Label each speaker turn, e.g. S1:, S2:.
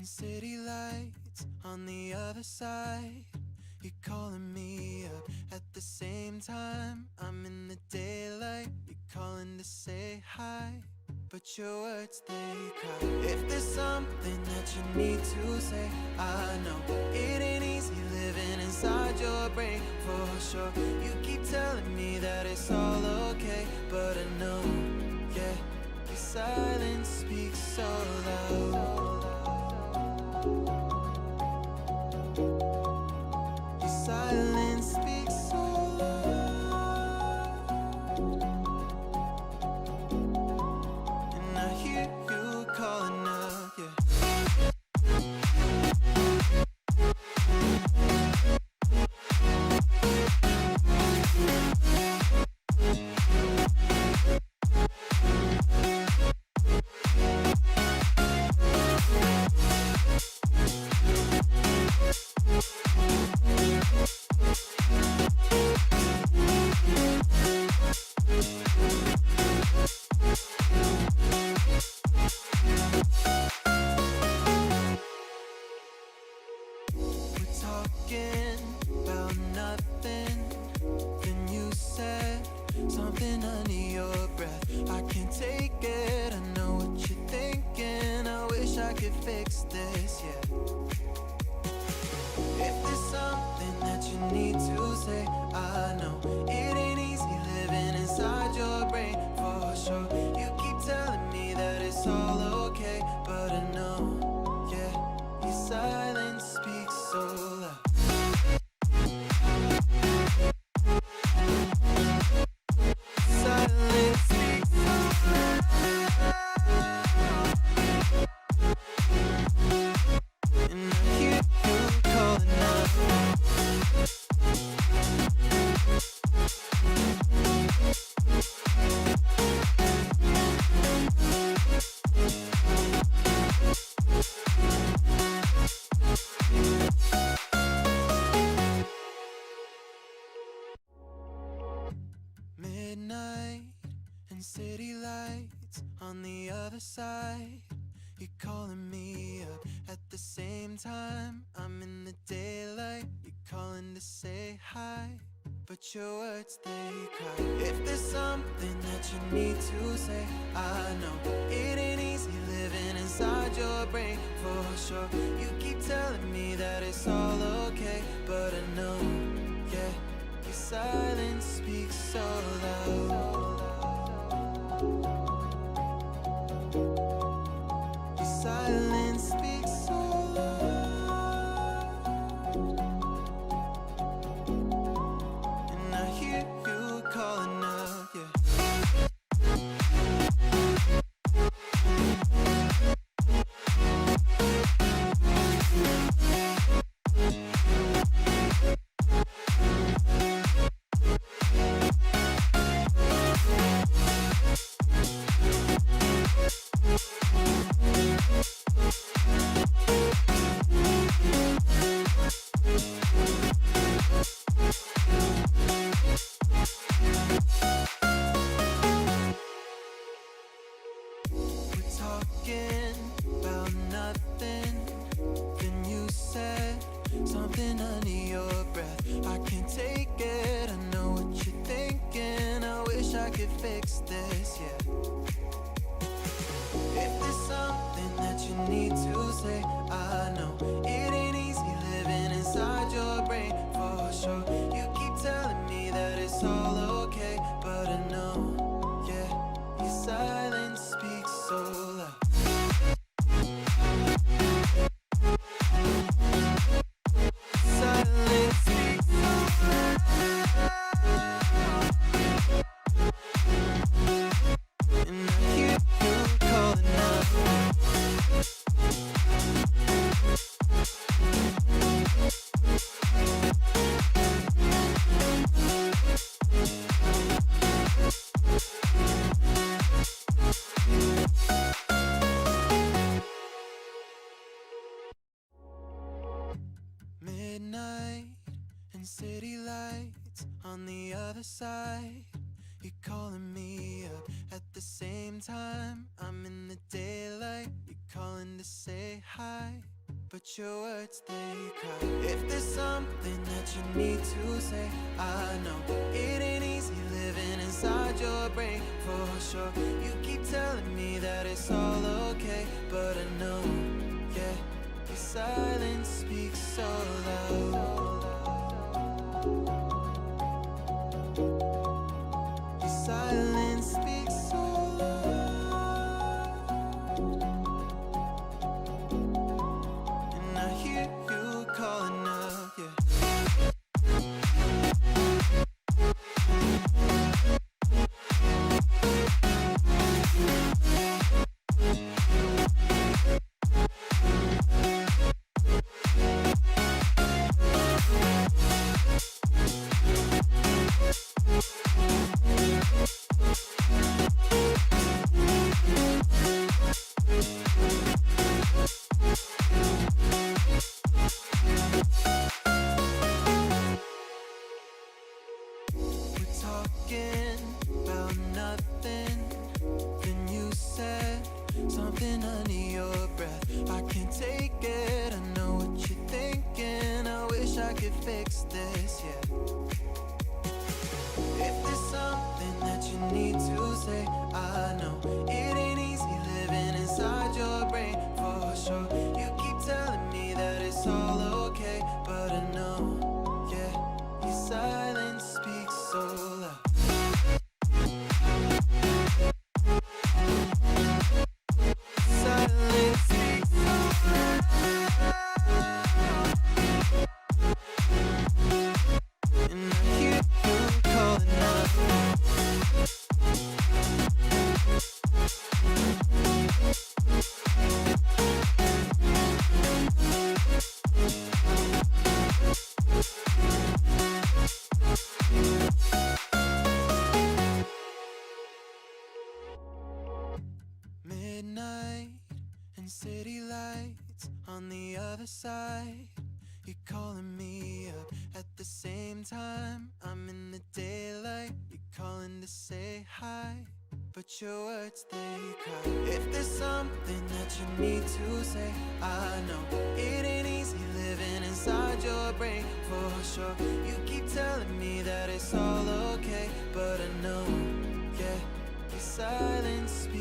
S1: city lights on the other side. You're calling me up at the same time. I'm in the daylight. You're calling to say hi, but your words, they cry. If there's something that you need to say, I know it ain't easy living inside your brain, for sure. You keep telling me that it's all okay, but I know, yeah, your silence speaks so loud. Your silence speaks so loud, and I hear you calling out, yeah. Talking about nothing, then you said something under your breath. I can't take it, I know what you're thinking. I wish I could fix this, yeah. If there's something that you need to say, I know it ain't easy living inside your brain, for sure. You keep telling me that it's all okay, but I know, yeah, your silence speaks so loud. Silence speaks so loud, and I hear you calling out. Midnight and city lights on the other side. You're calling me up at the same time. I'm in the daylight. You're calling to say hi, but your words, they cry. If there's something that you need to say, I know it ain't easy living inside your brain, for sure. You keep telling me that it's all okay, but I know, yeah, your silence speaks so loud. Your silence speaks so loud, and I hear you calling out, yeah. We're talking about nothing, then you said something under your breath. I can't take it, I know what you're thinking. I wish I could fix this, yeah. If there's something that you need to say, I know it ain't easy living inside your brain, for sure. You keep telling me that it's all okay, but I know, yeah, your silence speaks so loud. Silence speaks so loud, and I hear you calling out. Midnight and city lights on the other side. You're calling me up at the same time. I'm in the daylight. You're calling to say hi, but your words they cry. If there's something that you need to say, I know it ain't easy living inside your brain for sure. You keep telling me that it's all okay, but I know, yeah, your silence speaks so loud. Your silence speaks so loud, and I hear you calling out, yeah. Talking about nothing. Then you said something under your breath. I can't take it, I know what you're thinking. I wish I could fix this, yeah. If there's something that you need to say, I know it ain't easy living inside your brain for sure. You keep telling me that it's all okay, but I know, yeah, your silence speaks so loud. Silence speaks so loud, and I hear you calling out. Midnight and city lights on the other side. You're calling me up at the same time. I'm in the daylight. You're calling to say hi, but your words they cry. If there's something that you need to say, I know it ain't easy living inside your brain for sure. You keep telling me that it's all okay, but I know, yeah, your silence speaks